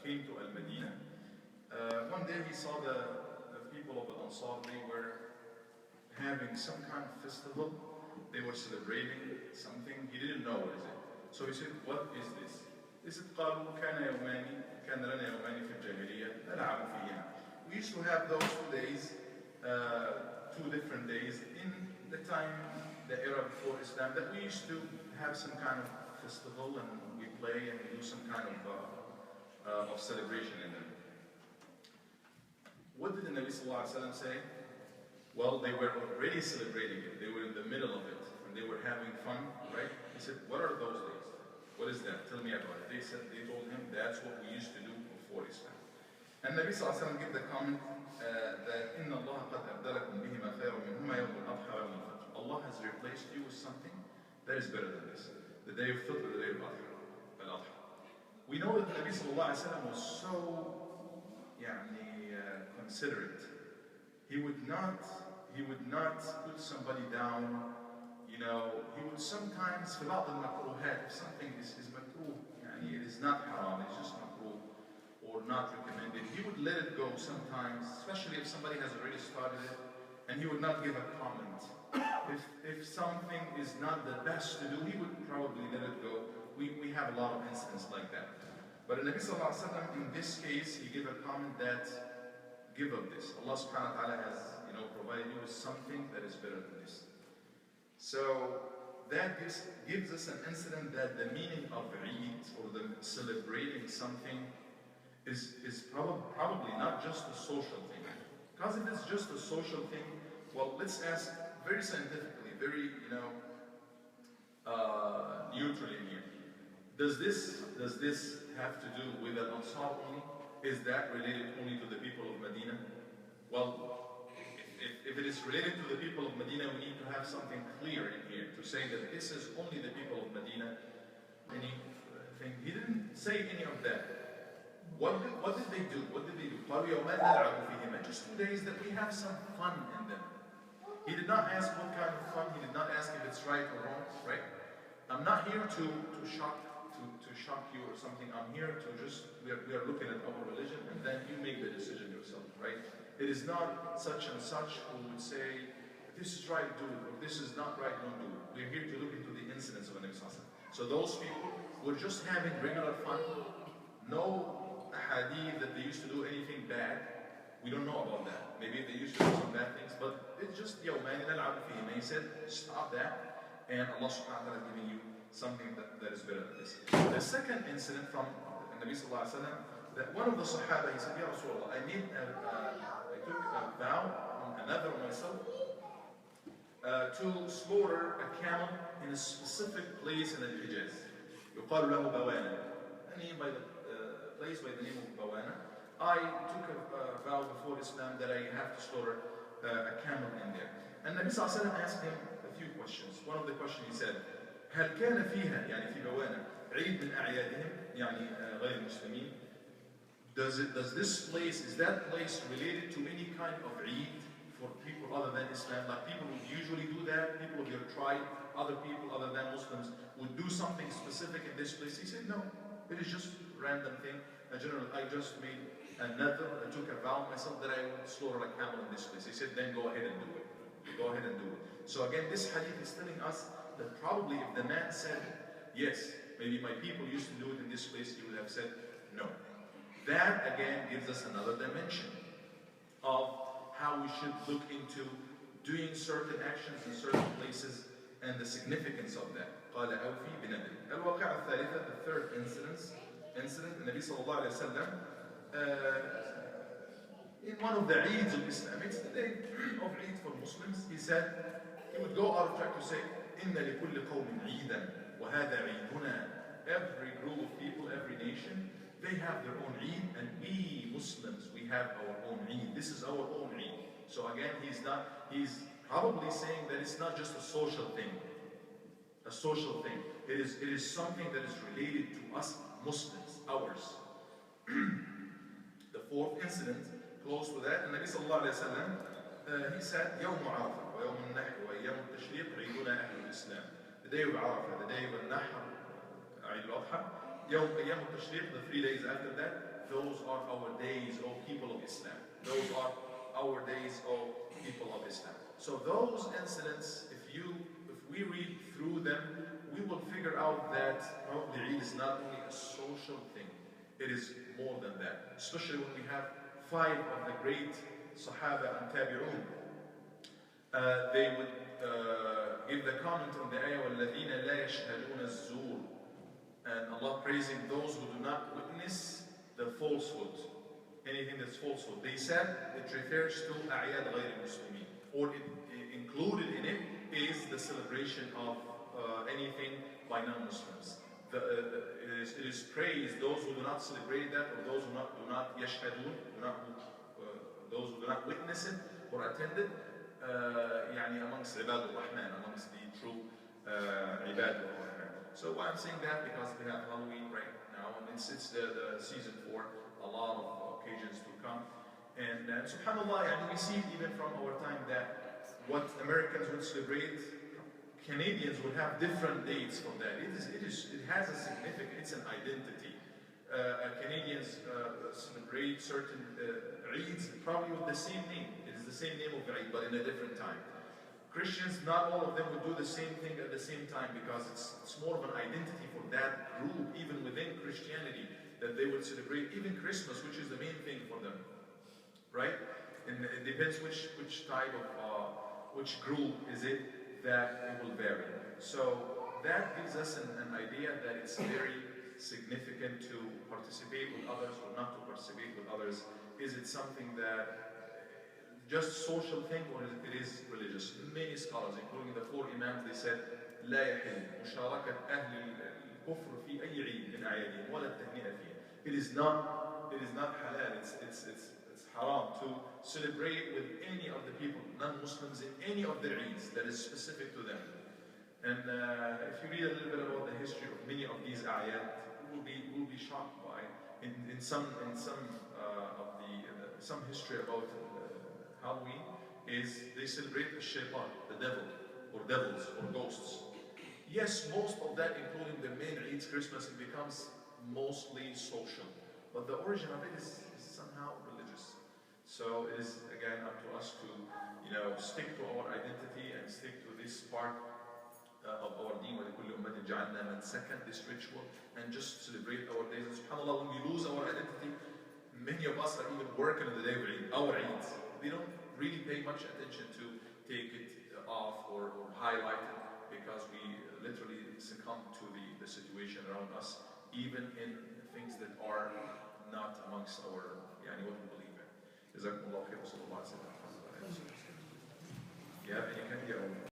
came to Al-Madinah. One day he saw the people of Al-Ansar, they were having some kind of festival. They were celebrating something. He didn't know what is it. So he said, what is this? They said, قالوا كان لنا يومان في الجاهلية نلعب فيهما. We used to have those 2 days, 2 different days in the time, the era before Islam, that we used to have some kind of festival and we play and we do some kind of celebration in them. What did the Nabi Sallallahu Alaihi Wasallam say? Well, they were already celebrating it. They were in the middle of it and they were having fun, right? He said, what are those days? What is that? Tell me about it. They told him that's what we used to do before Islam. And Nabi Sallallahu Alaihi Wasallam gave the comment that إِنَّ اللَّهَ قَدْ أَبْدَلَكُمْ بِهِمَا خَيْرٌ مِنْهُمَا يَوْمُ الْأَضْحَى وَيَوْمُ الْفِطْرِ. Allah has replaced you with something that is better than this. The day of Fitr, the day of Al-Adha. We know that Nabi Sallallahu Alaihi Wasallam was so considerate. He would not put somebody down. You know, he would sometimes, في بعض المكروهات, if something is makruh, it is not haram, it's just makruh or not recommended, he would let it go sometimes, especially if somebody has already started it, and he would not give a comment. If something is not the best to do, he would probably let it go. We have a lot of incidents like that. But in Nabi Sallallahu Alaihi Wasallam, in this case, he gave a comment that, give up this. Allah subhanahu wa ta'ala has, provided you with something that is better than this. So that gives us an incident that the meaning of Eid, or the celebrating something, is probably not just a social thing. Because if it's just a social thing, well, let's ask very scientifically, very neutrally here. Does this have to do with Al-Ansar only? Is that related only to the people of Medina? Well, if it is related to the people of Medina, we need to have something clear in here to say that this is only the people of Medina. Anything. He didn't say any of that. What did they do? What did they do? Just 2 days that we have some fun in them. He did not ask what kind of fun. He did not ask if it's right or wrong. Right? I'm not here to shock you or something. I'm here to just, we are looking at our religion and then you make the decision yourself, right? It is not such and such who would say, this is right, do it, or this is not right, don't do it. We're here to look into the incidents of the Nabi Sallallahu Alaihi Wasallam. So those people were just having regular fun. No hadith that they used to do anything bad. We don't know about that. Maybe they used to do some bad things, but it's just يومان نلعب فيهما. He said, stop that, and Allah subhanahu wa ta'ala is giving you something that is better than this. The second incident from the Nabi Sallallahu Alaihi Wasallam, that one of the Sahaba, he said, Ya Rasulullah, I took a vow, another myself, to slaughter a camel in a specific place in Al-Hijaz. يقال له بوانا. And by the place by the name of Bawana, I took a vow before Islam that I have to slaughter a camel in there. And Nabi Sallallahu Alaihi Wasallam asked him a few questions. One of the questions he said, هل كان فيها يعني في بوانا عيد من أعيادهم يعني غير المسلمين? Does this place, is that place related to any kind of Eid for people other than Islam? Like people would usually do that, people of your tribe, other people other than Muslims would do something specific in this place. He said no, it is just a random thing. I just made another, I took a vow myself that I would slaughter a camel in this place. He said then go ahead and do it. Go ahead and do it. So again, this hadith is telling us that probably if the man said, yes, maybe my people used to do it in this place, he would have said, no. That again gives us another dimension of how we should look into doing certain actions in certain places and the significance of that. قال أوفي بنذري. الواقعة الثالثة, the third incident, the Nabi Sallallahu Alaihi Wasallam, in one of the Eids of Islam, it's the day of Eid for Muslims, he said, he would go out of track to say, إِنَّ لِكُلِّ قَوْمٍ عِيدًا وَهَذَا عِيدُنَا. Every group of people, every nation, they have their own Eid, and we Muslims, we have our own Eid. This is our own Eid. So again, he's probably saying that it's not just a social thing. A social thing. It is something that is related to us Muslims, ours. The fourth incident, close to that, and Nabi Sallallahu Alaihi Wasallam, he said, يوم عرفة ويوم النحر وأيام التشريق عيدنا أهل الإسلام. The day of Arafah, the day of Al-Nahr, Eid al-Adha, يوم أيام التشريق, the 3 days after that, those are our days, O people of Islam. Those are our days, O people of Islam. So those incidents, if we read through them, we will figure out that probably Eid is not only a social thing, it is more than that. Especially when we have 5 of the great Sahaba and Tabi'un. They would give the comment on the ayah, وَالَّذِينَ لَا يَشْهَدُونَ الزُّورِ, and Allah praising those who do not witness the falsehood, anything that's falsehood. They said it refers to أعياد غير المسلمين, or included in it is the celebration of anything by non-Muslims. It is praised those who do not celebrate that, or those who do not yashhadun, those who do not witness it or attend it, يعني amongst عباد الرحمن, amongst the true عباد الرحمن. So why I'm saying that, because we have Halloween right now, and it's the season for a lot of occasions to come. And subhanAllah, and we see even from our time that what Americans would celebrate, Canadians would have different dates for that. It has a significance, it's an identity. Canadians celebrate certain Eids probably with the same name. It is the same name of Eid, but in a different time. Christians, not all of them would do the same thing at the same time, because it's more of an identity for that group, even within Christianity, that they would celebrate even Christmas, which is the main thing for them, right? And it depends which type of, which group is it, that it will vary. So that gives us an idea that it's very significant to participate with others or not to participate with others. Is it something that just social thing, or it is religious? Many scholars, including the 4 Imams, they said لا يحل مشاركة أهل الكفر في أي عيد من أعيادهم ولا التهنئة فيه. It is not halal. It's haram to celebrate with any of the people, non-Muslims, in any of their Eids that is specific to them. And if you read a little bit about the history of many of these ayat, you will be shocked by in some history about Halloween is they celebrate the shaitan, the devil, or devils, or ghosts. Yes, most of that, including the main Eids, Christmas, it becomes mostly social, but the origin of it is somehow religious. So it is again up to us to, stick to our identity and stick to this part of our deen, وَلِكُلِّ أُمَّةٍ جَعَلْنَا مَنْسَكًا, this ritual, and just celebrate our days. And subhanAllah, when we lose our identity, many of us are even working on the day of Eid, our Eid. They don't really pay much attention to take it off or highlight it, because we literally succumb to the situation around us, even in things that are not amongst our, what we believe in. جزاكم الله خير وصلى الله عليه وسلم. You have any